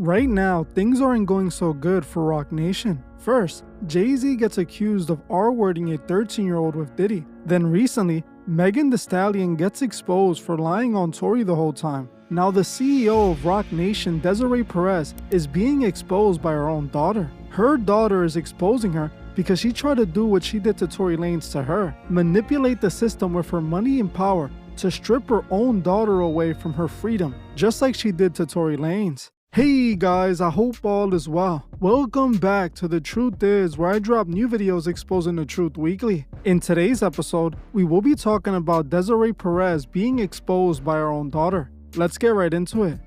Right now, things aren't going so good for Roc Nation. First, Jay-Z gets accused of R-wording a 13-year-old with Diddy. Then recently, Megan Thee Stallion gets exposed for lying on Tory the whole time. Now the CEO of Roc Nation, Desiree Perez, is being exposed by her own daughter. Her daughter is exposing her because she tried to do what she did to Tory Lanez to her, manipulate the system with her money and power to strip her own daughter away from her freedom, just like she did to Tory Lanez. Hey guys, I hope all is well. Welcome back to The Truth Is, where I drop new videos exposing the truth weekly. In today's episode, we will be talking about Desiree Perez being exposed by her own daughter. Let's get right into it.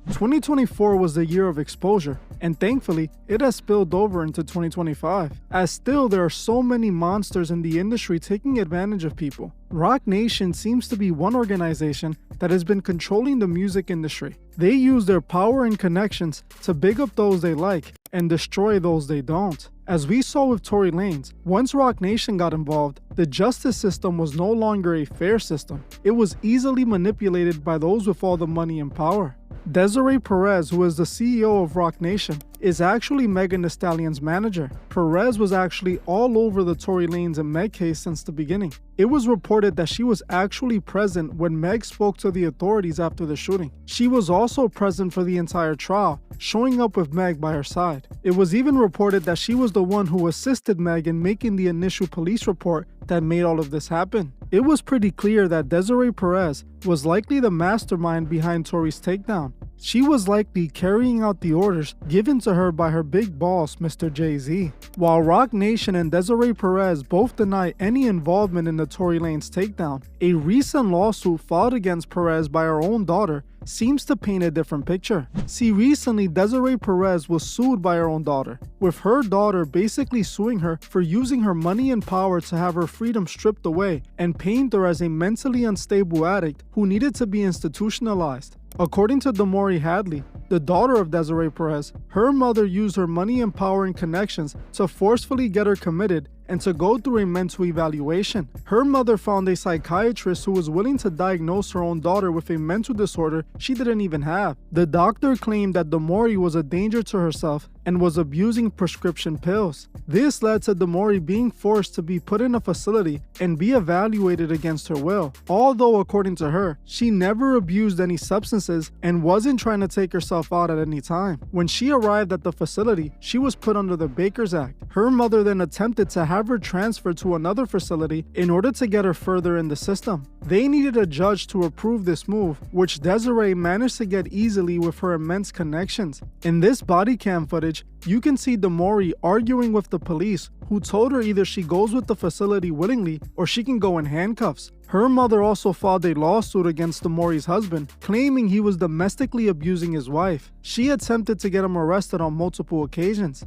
2024 was the year of exposure, and thankfully, it has spilled over into 2025, as still there are so many monsters in the industry taking advantage of people. Roc Nation seems to be one organization that has been controlling the music industry. They use their power and connections to big up those they like and destroy those they don't. As we saw with Tory Lanez, once Roc Nation got involved, the justice system was no longer a fair system. It was easily manipulated by those with all the money and power. Desiree Perez, who is the CEO of Roc Nation, is actually Megan Thee Stallion's manager. Perez was actually all over the Tory Lanez and Meg case since the beginning. It was reported that she was actually present when Meg spoke to the authorities after the shooting. She was also present for the entire trial, showing up with Meg by her side. It was even reported that she was the one who assisted Meg in making the initial police report that made all of this happen. It was pretty clear that Desiree Perez was likely the mastermind behind Tory's takedown. She was likely carrying out the orders given to her by her big boss, Mr. Jay-Z. While Roc Nation and Desiree Perez both deny any involvement in the Tory Lanez takedown, a recent lawsuit filed against Perez by her own daughter seems to paint a different picture. See, recently Desiree Perez was sued by her own daughter, with her daughter basically suing her for using her money and power to have her freedom stripped away and paint her as a mentally unstable addict who needed to be institutionalized. According to Damori Hadley, the daughter of Desiree Perez, her mother used her money and power and connections to forcefully get her committed and to go through a mental evaluation. Her mother found a psychiatrist who was willing to diagnose her own daughter with a mental disorder she didn't even have. The doctor claimed that Damori was a danger to herself and was abusing prescription pills. This led to Damori being forced to be put in a facility and be evaluated against her will. Although, according to her, she never abused any substances and wasn't trying to take herself out at any time. When she arrived at the facility, she was put under the Baker's Act. Her mother then attempted to have her transferred to another facility in order to get her further in the system. They needed a judge to approve this move, which Desiree managed to get easily with her immense connections. In this body cam footage, you can see Damori arguing with the police, who told her either she goes with the facility willingly or she can go in handcuffs. Her mother also filed a lawsuit against Damori's husband, claiming he was domestically abusing his wife. She attempted to get him arrested on multiple occasions.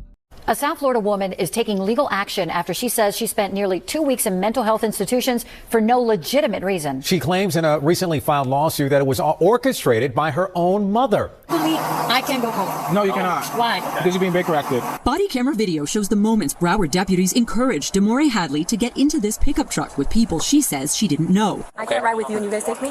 A South Florida woman is taking legal action after she says she spent nearly 2 weeks in mental health institutions for no legitimate reason. She claims in a recently filed lawsuit that it was orchestrated by her own mother. I can't go home. No, you cannot. Why? Because you're being Baker acted. Body camera video shows the moments Broward deputies encouraged Damori Hadley to get into this pickup truck with people she says she didn't know. I can ride with you and you guys take me?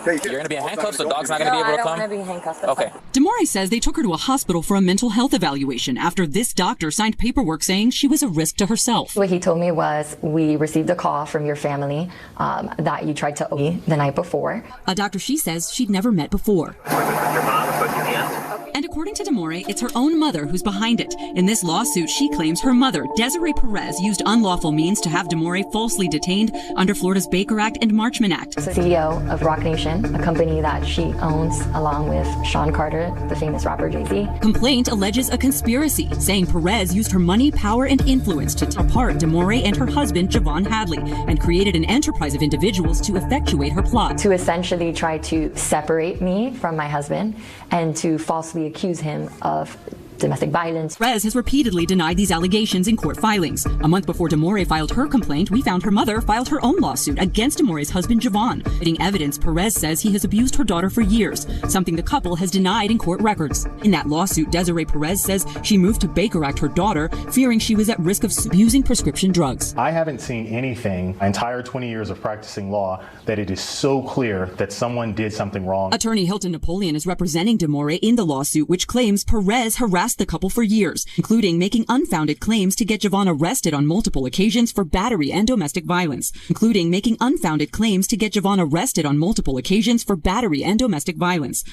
You're going to be in handcuffs? The dog's not going to be able to come? I don't want to be in handcuffs. Okay. Damori says they took her to a hospital for a mental health evaluation after this doctor signed paperwork saying she was a risk to herself. What he told me was, we received a call from your family that you tried to owe me the night before. A doctor she says she'd never met before. And according to Damori, it's her own mother who's behind it. In this lawsuit, she claims her mother, Desiree Perez, used unlawful means to have Damori falsely detained under Florida's Baker Act and Marchman Act. The CEO of Roc Nation, a company that she owns along with Sean Carter, the famous rapper Jay-Z. Complaint alleges a conspiracy, saying Perez used her money, power, and influence to tear apart Damori and her husband, Javon Hadley, and created an enterprise of individuals to effectuate her plot. To essentially try to separate me from my husband and to falsely accuse him of domestic violence. Perez has repeatedly denied these allegations in court filings. A month before Demore filed her complaint, we found her mother filed her own lawsuit against Demore's husband, Javon. Citing evidence, Perez says he has abused her daughter for years, something the couple has denied in court records. In that lawsuit, Desiree Perez says she moved to Baker Act her daughter, fearing she was at risk of abusing prescription drugs. I haven't seen anything, my entire 20 years of practicing law, that it is so clear that someone did something wrong. Attorney Hilton Napoleon is representing Demore in the lawsuit, which claims Perez harassed the couple for years, including making unfounded claims to get Javon arrested on multiple occasions for battery and domestic violence,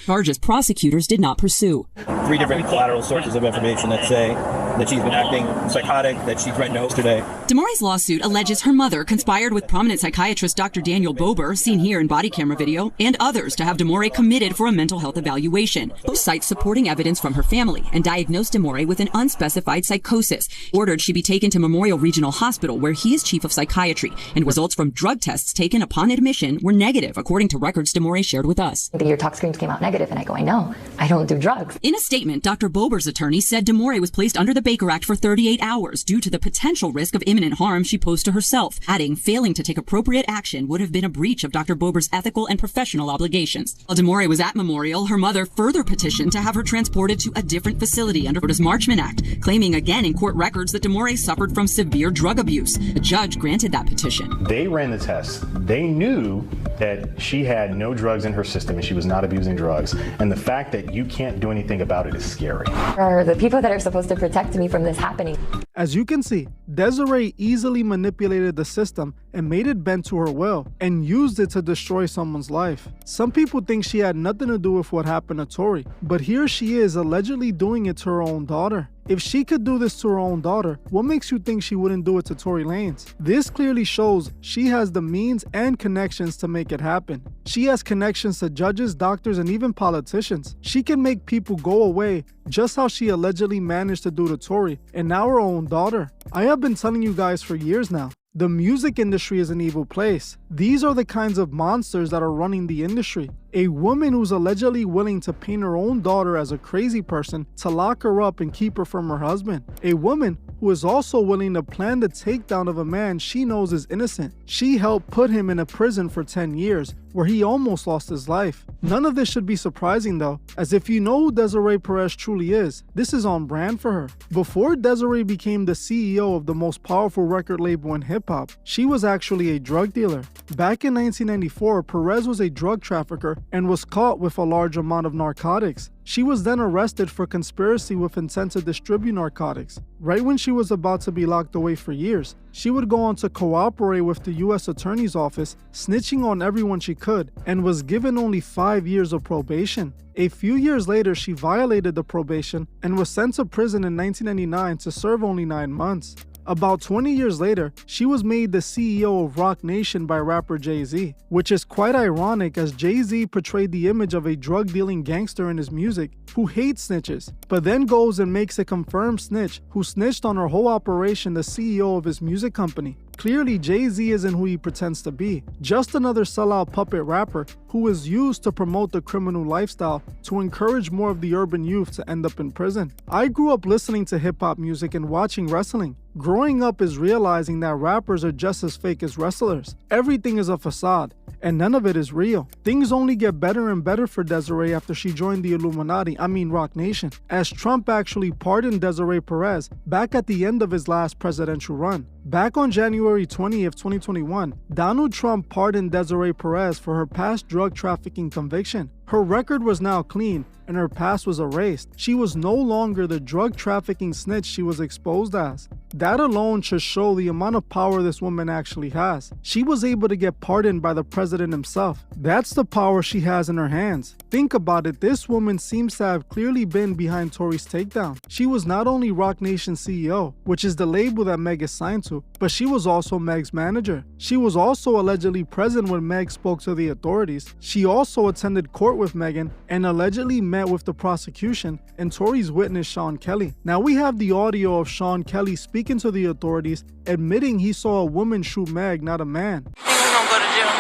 charges prosecutors did not pursue. 3 different collateral sources of information that say that she's been acting psychotic, that she threatened to host today. Demore's lawsuit alleges her mother conspired with prominent psychiatrist Dr. Daniel Bober, seen here in body camera video, and others to have Demore committed for a mental health evaluation. Both cites supporting evidence from her family and diagnosed Demore with an unspecified psychosis. Ordered she be taken to Memorial Regional Hospital, where he is chief of psychiatry, and results from drug tests taken upon admission were negative, according to records Demore shared with us. Your tox screens came out negative, and I go, I know, I don't do drugs. In a statement, Dr. Bober's attorney said Demore was placed under the Baker Act for 38 hours due to the potential risk of imminent harm she posed to herself, adding failing to take appropriate action would have been a breach of Dr. Bober's ethical and professional obligations. While Demore was at Memorial, her mother further petitioned to have her transported to a different facility under Florida's Marchman Act, claiming again in court records that Demore suffered from severe drug abuse. A judge granted that petition. They ran the test. They knew that she had no drugs in her system and she was not abusing drugs. And the fact that you can't do anything about it is scary. For the people that are supposed to protect me from this happening. As you can see, Desiree easily manipulated the system and made it bend to her will and used it to destroy someone's life. Some people think she had nothing to do with what happened to Tory, but here she is allegedly doing it to her own daughter. If she could do this to her own daughter, what makes you think she wouldn't do it to Tory Lanez? This clearly shows she has the means and connections to make it happen. She has connections to judges, doctors, and even politicians. She can make people go away just how she allegedly managed to do to Tory and now her own daughter. I have been telling you guys for years now. The music industry is an evil place. These are the kinds of monsters that are running the industry. A woman who's allegedly willing to paint her own daughter as a crazy person to lock her up and keep her from her husband. A woman who is also willing to plan the takedown of a man she knows is innocent. She helped put him in a prison for 10 years, where he almost lost his life. None of this should be surprising though, as if you know who Desiree Perez truly is, this is on brand for her. Before Desiree became the CEO of the most powerful record label in hip-hop, she was actually a drug dealer. Back in 1994, Perez was a drug trafficker and was caught with a large amount of narcotics. She was then arrested for conspiracy with intent to distribute narcotics. Right when she was about to be locked away for years, she would go on to cooperate with the U.S. Attorney's Office, snitching on everyone she could, and was given only 5 years of probation. A few years later, she violated the probation and was sent to prison in 1999 to serve only 9 months. About 20 years later, she was made the CEO of Roc Nation by rapper Jay-Z, which is quite ironic as Jay-Z portrayed the image of a drug-dealing gangster in his music who hates snitches, but then goes and makes a confirmed snitch who snitched on her whole operation the CEO of his music company. Clearly, Jay-Z isn't who he pretends to be, just another sellout puppet rapper who is used to promote the criminal lifestyle to encourage more of the urban youth to end up in prison. I grew up listening to hip-hop music and watching wrestling. Growing up is realizing that rappers are just as fake as wrestlers. Everything is a facade, and none of it is real. Things only get better and better for Desiree after she joined the Roc Nation, as Trump actually pardoned Desiree Perez back at the end of his last presidential run. Back on January 20th, 2021, Donald Trump pardoned Desiree Perez for her past drug trafficking conviction. Her record was now clean, and her past was erased. She was no longer the drug trafficking snitch she was exposed as. That alone should show the amount of power this woman actually has. She was able to get pardoned by the president himself. That's the power she has in her hands. Think about it, this woman seems to have clearly been behind Tory's takedown. She was not only Roc Nation CEO, which is the label that Meg is signed to, but she was also Meg's manager. She was also allegedly present when Meg spoke to the authorities. She also attended court with Megan and allegedly met with the prosecution and Tory's witness Sean Kelly. Now we have the audio of Sean Kelly speaking to the authorities, admitting he saw a woman shoot Meg, not a man. Do you think we're gonna go to jail?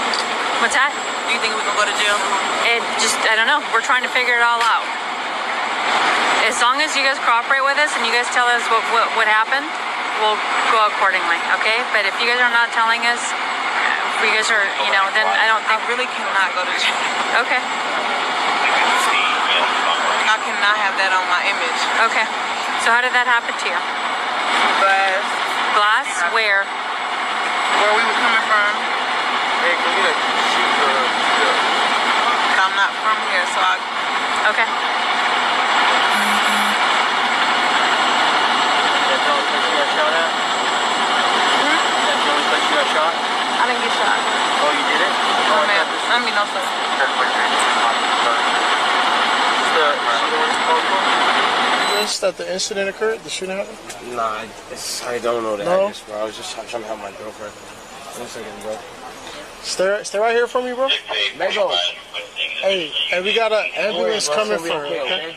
What's that? Do you think we're gonna go to jail? I don't know. We're trying to figure it all out. As As long as you guys cooperate with us and you guys tell us what happened, we'll go accordingly, okay? But if you guys are not telling us, if you guys are, you know, then I don't think... I really cannot go to jail. Okay. I cannot have that on my image. Okay. So how did that happen to you? Glass. Glass? Where? Where we were coming from. Hey, can we like shoot for But I'm not from here, so I... Okay. That's the only place you got shot at? That's the only place you got shot? I didn't get shot. Oh, you did it? No, ma'am. I mean, no, sir. That the incident occurred? The shooting happened? Nah, I don't know the address, bro. I was just trying to help my girlfriend. 1 second, bro. Stay right here for me, bro. Hey, we got an ambulance coming for her, okay?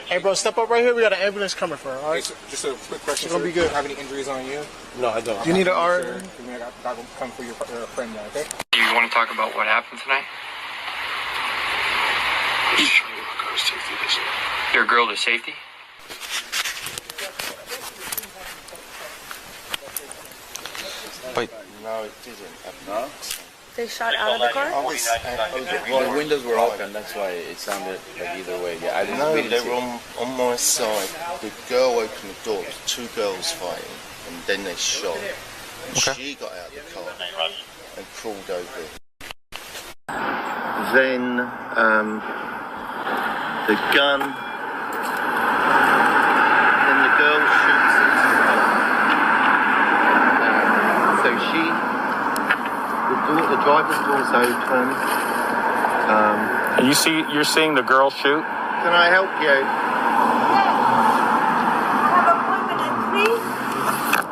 Hey, bro, step up right here. We got an ambulance coming for her, all right? Just a quick question. It's gonna be good. Do you have any injuries on you? No, I don't. You need an R? I got to come for your friend now, okay? You want to talk about what happened tonight? Your girl to safety? Wait. No, it didn't. No? They shot out of the car? Well, the windows were open, that's why it sounded like either way. Yeah, I didn't. No, they were on my side. The girl opened the door, two girls fighting, and then they shot. Okay. She got out of the car and crawled over. Then the gun, then the girl shoots it. So the driver's door's open. You're seeing the girl shoot? Can I help you? Yes. I have appointment at 3.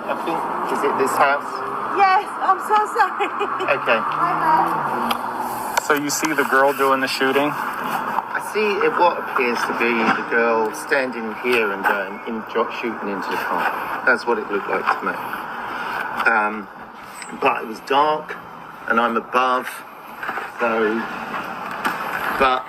I think, is it this house? Yes, I'm so sorry. Okay. So you see the girl doing the shooting? I see what appears to be the girl standing here and shooting into the car. That's what it looked like to me. But it was dark, and I'm above, so... But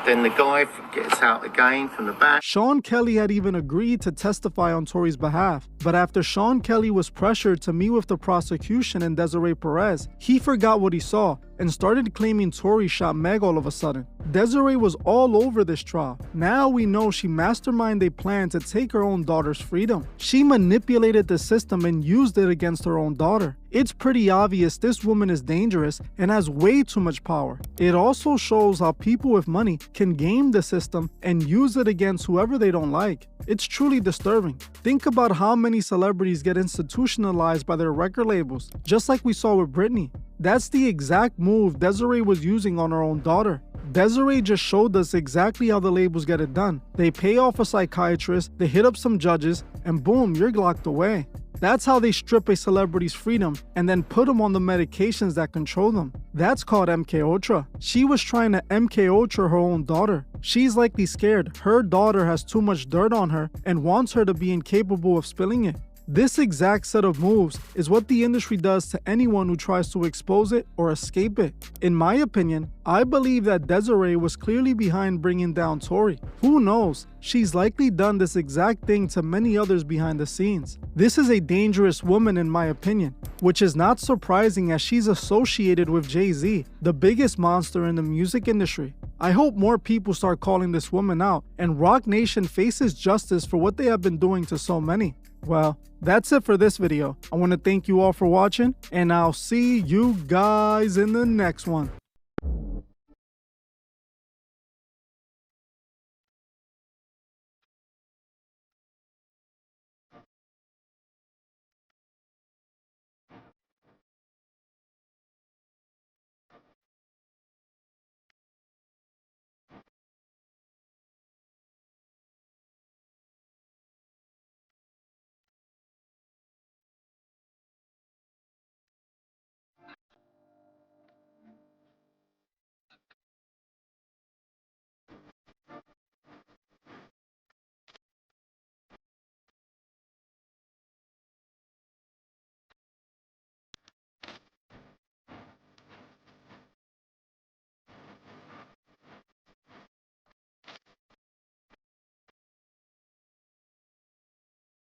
then the guy gets out again from the back. Sean Kelly had even agreed to testify on Tory's behalf, but after Sean Kelly was pressured to meet with the prosecution and Desiree Perez, he forgot what he saw and started claiming Tory shot Meg all of a sudden. Desiree was all over this trial. Now we know she masterminded a plan to take her own daughter's freedom. She manipulated the system and used it against her own daughter. It's pretty obvious this woman is dangerous and has way too much power. It also shows how people with money can game the system and use it against whoever they don't like. It's truly disturbing. Think about how many celebrities get institutionalized by their record labels, just like we saw with Britney. That's the exact move Desiree was using on her own daughter. Desiree just showed us exactly how the labels get it done. They pay off a psychiatrist, they hit up some judges, and boom, you're locked away. That's how they strip a celebrity's freedom and then put them on the medications that control them. That's called MK Ultra. She was trying to MK Ultra her own daughter. She's likely scared her daughter has too much dirt on her and wants her to be incapable of spilling it. This exact set of moves is what the industry does to anyone who tries to expose it or escape it. In my opinion, I believe that Desiree was clearly behind bringing down Tory. Who knows? She's likely done this exact thing to many others behind the scenes. This is a dangerous woman in my opinion, which is not surprising as she's associated with Jay-Z, the biggest monster in the music industry. I hope more people start calling this woman out and Rock Nation faces justice for what they have been doing to so many. Well, that's it for this video. I want to thank you all for watching, and I'll see you guys in the next one.